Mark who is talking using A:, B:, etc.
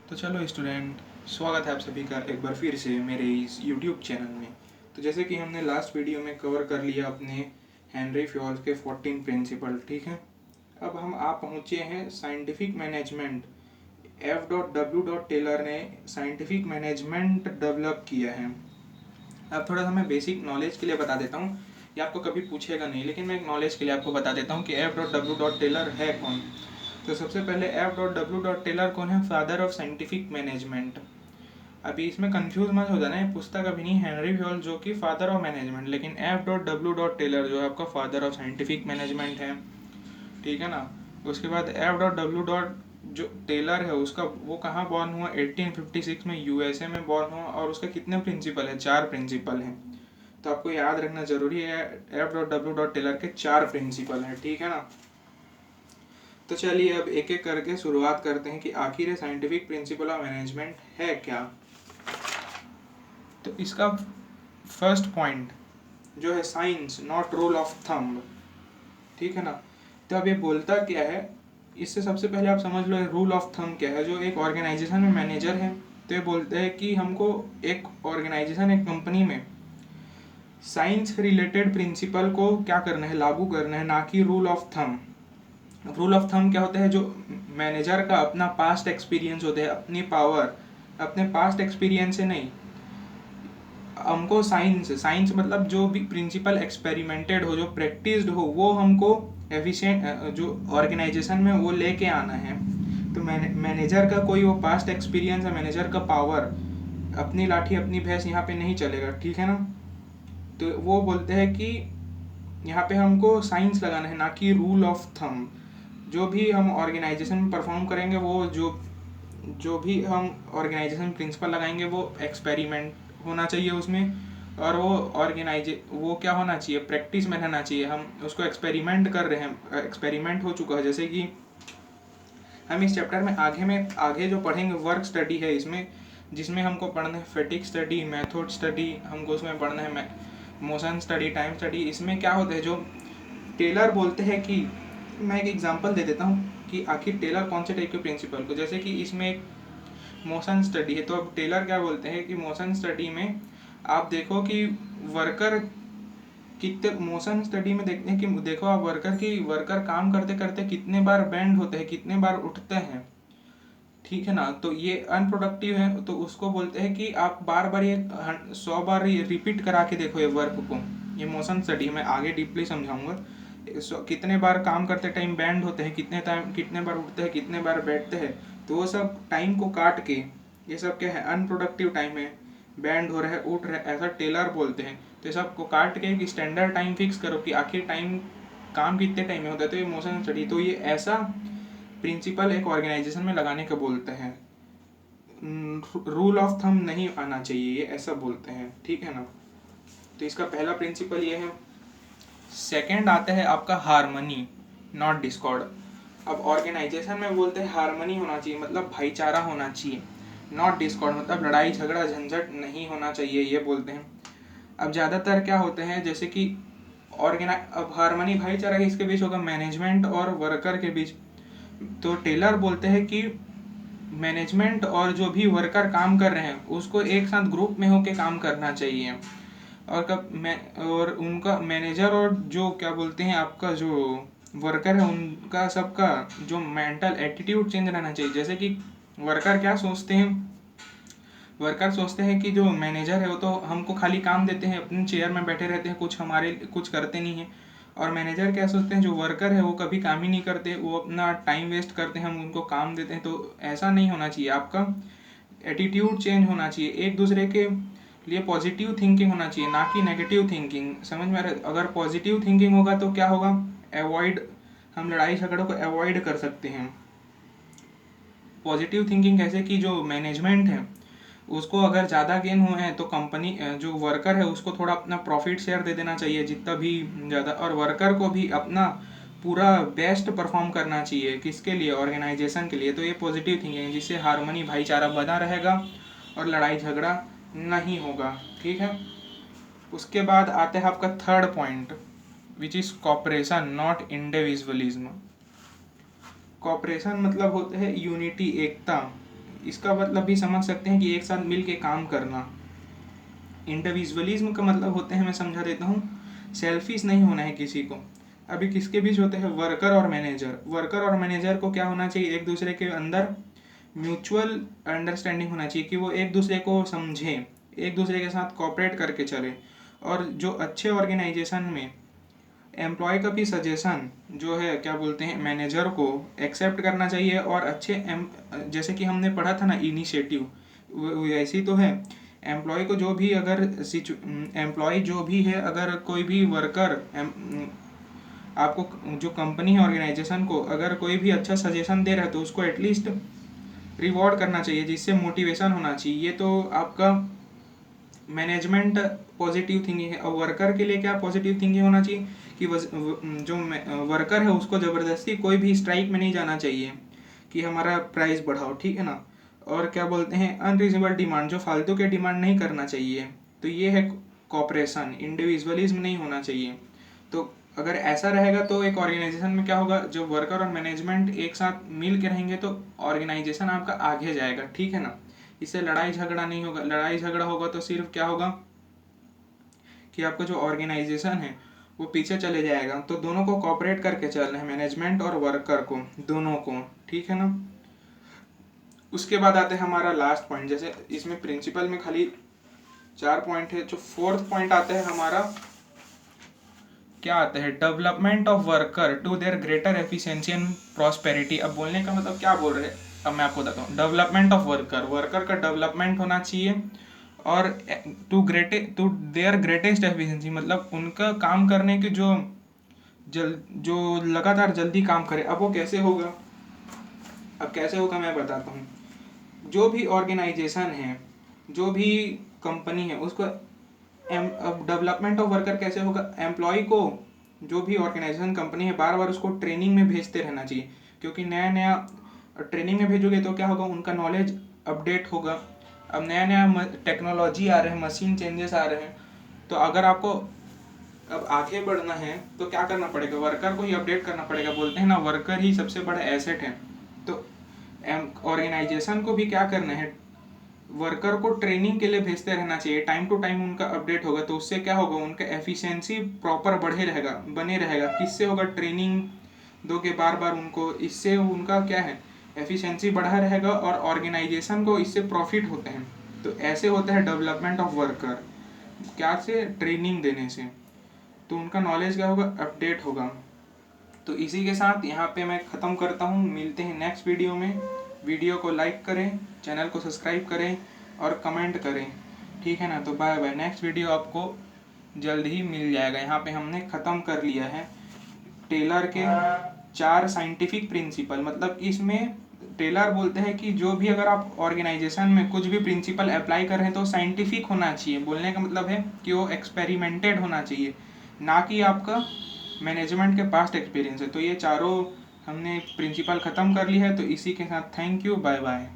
A: तो चलो स्टूडेंट, स्वागत है आप सभी का एक बार फिर से मेरे इस यूट्यूब चैनल में। तो जैसे कि हमने लास्ट वीडियो में कवर कर लिया अपने हेनरी फ्योल्स के 14 प्रिंसिपल, ठीक है। अब हम आप पहुँचे हैं साइंटिफिक मैनेजमेंट। F.W. टेलर ने साइंटिफिक मैनेजमेंट डेवलप किया है। अब थोड़ा सा मैं बेसिक नॉलेज के लिए बता देता हूँ, ये आपको कभी पूछेगा नहीं, लेकिन मैं एक नॉलेज के लिए आपको बता देता हूँ कि F.W. टेलर है कौन। तो सबसे पहले F.W. टेलर कौन है? Father of scientific management. अभी इसमें कंफ्यूज मत हो जाना, ये पुस्तक अभी नहीं, हेनरी फ्योल जो कि फादर ऑफ मैनेजमेंट, लेकिन F.W. टेलर जो है आपका फादर ऑफ साइंटिफिक मैनेजमेंट है, ठीक है ना। उसके बाद F.W. जो टेलर है उसका वो कहाँ बॉर्न हुआ? 1856 में यूएसए में बॉर्न हुआ। और उसका कितने प्रिंसिपल है? 4 प्रिंसिपल हैं। तो आपको याद रखना जरूरी है, F.W. टेलर के 4 प्रिंसिपल हैं, ठीक है ना। तो चलिए अब एक एक करके शुरुआत करते हैं कि आखिर साइंटिफिक प्रिंसिपल ऑफ मैनेजमेंट है क्या। तो इसका फर्स्ट पॉइंट जो है science not rule of thumb, ठीक है ना। तो अब ये बोलता क्या है, इससे सबसे पहले आप समझ लो रूल ऑफ थंब क्या है। जो एक ऑर्गेनाइजेशन में मैनेजर है तो ये बोलते हैं कि हमको एक ऑर्गेनाइजेशन, एक कंपनी में साइंस रिलेटेड प्रिंसिपल को क्या करना है? लागू करना है, ना कि rule of thumb. Rule of thumb क्या होता है? जो मैनेजर का अपना पास्ट एक्सपीरियंस होता है, अपनी पावर अपने पास्ट एक्सपीरियंस से नहीं, हमको साइंस साइंस मतलब जो भी प्रिंसिपल एक्सपेरिमेंटेड हो, जो प्रैक्टिस्ड हो, वो हमको एफिशिएंट जो ऑर्गेनाइजेशन में वो लेके आना है। तो मैनेजर का कोई वो पास्ट एक्सपीरियंस है, मैनेजर का पावर, अपनी लाठी अपनी भैंस यहाँ पे नहीं चलेगा, ठीक है ना। तो वो बोलते हैं कि यहाँ पे हमको साइंस लगाना है, ना कि रूल ऑफ थंब। जो भी हम ऑर्गेनाइजेशन में परफॉर्म करेंगे, वो जो जो भी हम ऑर्गेनाइजेशन प्रिंसिपल लगाएंगे वो एक्सपेरिमेंट होना चाहिए उसमें। और वो क्या होना चाहिए? प्रैक्टिस में रहना चाहिए। हम उसको एक्सपेरिमेंट कर रहे हैं, एक्सपेरिमेंट हो चुका है। जैसे कि हम इस चैप्टर में आगे जो पढ़ेंगे वर्क स्टडी है इसमें, जिसमें हमको पढ़ना है फैटिक स्टडी, मेथड स्टडी, हमको उसमें पढ़ना है मोशन स्टडी, टाइम स्टडी। इसमें क्या होता है, जो टेलर बोलते हैं कि, मैं एक एग्जांपल दे देता हूँ कि आखिर टेलर कौन से टाइप के प्रिंसिपल को, जैसे कि इसमें एक मोशन स्टडी है। तो अब टेलर क्या बोलते हैं कि मोशन स्टडी में आप देखो कि वर्कर कितने, मोशन स्टडी में देखते हैं कि देखो आप वर्कर काम करते करते कितने बार बेंड होते हैं, कितने बार उठते हैं, ठीक है ना। तो ये अनप्रोडक्टिव है, तो उसको बोलते हैं कि आप बार बार ये 100 बार ये रिपीट करा के देखो ये वर्क को। ये मोशन स्टडी मैं आगे डीपली समझाऊंगा। कितने बार काम करते टाइम बैंड होते हैं, कितने बार उठते हैं, कितने बार बैठते हैं। तो वो सब टाइम को काट के, ये सब क्या है? अनप्रोडक्टिव टाइम है, बैंड हो रहा है, उठ रहा है, ऐसा टेलर बोलते हैं। तो ये सब को काट के एक स्टैंडर्ड टाइम फिक्स करो कि आखिर टाइम काम कितने टाइम में होता है। तो ये मोशन स्टडी, तो ये ऐसा प्रिंसिपल एक ऑर्गेनाइजेशन में लगाने का बोलते हैं। रूल ऑफ थंब नहीं आना चाहिए, ये ऐसा बोलते हैं, ठीक है ना। तो इसका पहला प्रिंसिपल ये है। सेकंड आता है आपका हार्मनी नॉट डिस्कॉर्ड। अब ऑर्गेनाइजेशन में बोलते हैं हार्मनी होना चाहिए, मतलब भाईचारा होना चाहिए। नॉट डिस्कॉर्ड मतलब लड़ाई झगड़ा झंझट नहीं होना चाहिए, ये बोलते हैं। अब ज़्यादातर क्या होते हैं, जैसे कि अब हार्मनी भाईचारा किसके बीच होगा? मैनेजमेंट और वर्कर के बीच। तो टेलर बोलते हैं कि मैनेजमेंट और जो भी वर्कर काम कर रहे हैं उसको एक साथ ग्रुप में होकर काम करना चाहिए। और उनका मैनेजर और जो क्या बोलते हैं आपका जो वर्कर है, उनका सबका जो मेंटल एटीट्यूड चेंज रहना चाहिए। जैसे कि वर्कर क्या सोचते हैं, वर्कर सोचते हैं कि जो मैनेजर है वो तो हमको खाली काम देते हैं, अपने चेयर में बैठे रहते हैं, कुछ करते नहीं हैं। और मैनेजर क्या सोचते हैं, जो वर्कर है वो कभी काम ही नहीं करते, वो अपना टाइम वेस्ट करते हैं, हम उनको काम देते हैं। तो ऐसा नहीं होना चाहिए, आपका एटीट्यूड चेंज होना चाहिए। एक दूसरे के लिए पॉजिटिव थिंकिंग होना चाहिए, ना कि नेगेटिव थिंकिंग। समझ में आ रहा है? अगर पॉजिटिव थिंकिंग होगा तो क्या होगा? हम लड़ाई झगड़ों को अवॉइड कर सकते हैं। पॉजिटिव थिंकिंग कैसे? कि जो मैनेजमेंट है उसको अगर ज़्यादा गेन हुए हैं तो कंपनी जो वर्कर है उसको थोड़ा अपना प्रॉफिट शेयर दे देना चाहिए, जितना भी ज़्यादा। और वर्कर को भी अपना पूरा बेस्ट परफॉर्म करना चाहिए, किसके लिए? ऑर्गेनाइजेशन के लिए। तो ये पॉजिटिव थिंकिंग है, जिससे हार्मनी भाईचारा बना रहेगा और लड़ाई झगड़ा नहीं होगा, ठीक है। उसके बाद आता है आपका third point, which is cooperation not individualism. Cooperation मतलब होता है यूनिटी, एकता। इसका मतलब भी समझ सकते हैं कि एक साथ मिल के काम करना। इंडिविजुअलिज्म का मतलब होते हैं, मैं समझा देता हूँ, सेल्फिश नहीं होना है किसी को। अभी किसके बीच होते हैं, वर्कर और मैनेजर। वर्कर और मैनेजर को क्या होना चाहिए, एक दूसरे के अंदर म्यूचुअल अंडरस्टैंडिंग होना चाहिए कि वो एक दूसरे को समझें, एक दूसरे के साथ कोऑपरेट करके चले। और जो अच्छे ऑर्गेनाइजेशन में एम्प्लॉय का भी सजेशन जो है क्या बोलते हैं मैनेजर को एक्सेप्ट करना चाहिए। और जैसे कि हमने पढ़ा था ना इनिशिएटिव, वैसे ही तो है। एम्प्लॉय को जो भी अगर एम्प्लॉय जो भी है, अगर कोई भी वर्कर आपको जो कंपनी है ऑर्गेनाइजेशन को अगर कोई भी अच्छा सजेशन दे रहा है तो उसको एटलीस्ट रिवॉर्ड करना चाहिए, जिससे मोटिवेशन होना चाहिए। ये तो आपका मैनेजमेंट पॉजिटिव थिंकिंग है। और वर्कर के लिए क्या पॉजिटिव थिंकिंग होना चाहिए कि जो वर्कर है उसको ज़बरदस्ती कोई भी स्ट्राइक में नहीं जाना चाहिए कि हमारा प्राइस बढ़ाओ, ठीक है ना। और क्या बोलते हैं, अनरीजनेबल डिमांड, जो फालतू के डिमांड नहीं करना चाहिए। तो ये है कॉपरेशन, इंडिविजुअलिज्म नहीं होना चाहिए। तो अगर ऐसा रहेगा तो एक ऑर्गेनाइजेशन में क्या होगा, जो वर्कर और मैनेजमेंट एक साथ मिल के रहेंगे तो ऑर्गेनाइजेशन आपका आगे जाएगा, ठीक है ना। इससे लड़ाई झगड़ा नहीं होगा। लड़ाई झगड़ा होगा तो सिर्फ क्या होगा कि आपका जो ऑर्गेनाइजेशन है वो पीछे चले जाएगा। तो दोनों को कोऑपरेट करके चलना है, मैनेजमेंट और वर्कर को, दोनों को, ठीक है ना। उसके बाद आते हैं हमारा लास्ट पॉइंट। जैसे इसमें प्रिंसिपल में खाली 4 पॉइंट है, जो फोर्थ पॉइंट आता है हमारा, क्या आता है, development of worker to their greater efficiency and prosperity. अब बोलने का मतलब क्या बोल रहे हैं, अब मैं आपको बताता हूँ। डेवलपमेंट ऑफ वर्कर, वर्कर का डेवलपमेंट होना चाहिए। और टू देयर ग्रेटेस्ट एफिशिएंसी, मतलब उनका काम करने की जो लगातार जल्दी काम करे। अब वो कैसे होगा, अब कैसे होगा मैं बताता हूँ। जो भी ऑर्गेनाइजेशन है, जो भी कंपनी है, उसको अब डेवलपमेंट ऑफ वर्कर कैसे होगा, एम्प्लॉय को, जो भी ऑर्गेनाइजेशन कंपनी है, बार बार उसको ट्रेनिंग में भेजते रहना चाहिए। क्योंकि नया नया ट्रेनिंग में भेजोगे तो क्या होगा, उनका नॉलेज अपडेट होगा। अब नया नया टेक्नोलॉजी आ रहे हैं, मशीन चेंजेस आ रहे हैं। तो अगर आपको अब आगे बढ़ना है तो क्या करना पड़ेगा, वर्कर को ही अपडेट करना पड़ेगा। बोलते हैं ना, वर्कर ही सबसे बड़ा एसेट है। तो ऑर्गेनाइजेशन को भी क्या करना है, वर्कर को ट्रेनिंग के लिए भेजते रहना चाहिए। टाइम टू टाइम उनका अपडेट होगा तो उससे क्या होगा, उनका एफिशिएंसी प्रॉपर बने रहेगा। किससे होगा, ट्रेनिंग दोगे बार बार उनको, इससे उनका क्या है, एफिशिएंसी बढ़ा रहेगा और ऑर्गेनाइजेशन को इससे प्रॉफिट होते हैं। तो ऐसे होता है डेवलपमेंट ऑफ वर्कर, क्या से, ट्रेनिंग देने से। तो उनका नॉलेज क्या होगा, अपडेट होगा। तो इसी के साथ यहाँ पे मैं ख़त्म करता हूँ। मिलते हैं नेक्स्ट वीडियो में। वीडियो को लाइक करें, चैनल को सब्सक्राइब करें और कमेंट करें, ठीक है ना। तो बाय बाय, नेक्स्ट वीडियो आपको जल्द ही मिल जाएगा। यहाँ पे हमने ख़त्म कर लिया है टेलर के 4 साइंटिफिक प्रिंसिपल। मतलब इसमें टेलर बोलते हैं कि जो भी अगर आप ऑर्गेनाइजेशन में कुछ भी प्रिंसिपल अप्लाई कर रहे हैं तो साइंटिफिक होना चाहिए। बोलने का मतलब है कि वो एक्सपेरिमेंटेड होना चाहिए, ना कि आपका मैनेजमेंट के पास्ट एक्सपीरियंस है। तो ये चारों हमने प्रिंसिपल ख़त्म कर ली है। तो इसी के साथ थैंक यू, बाय बाय।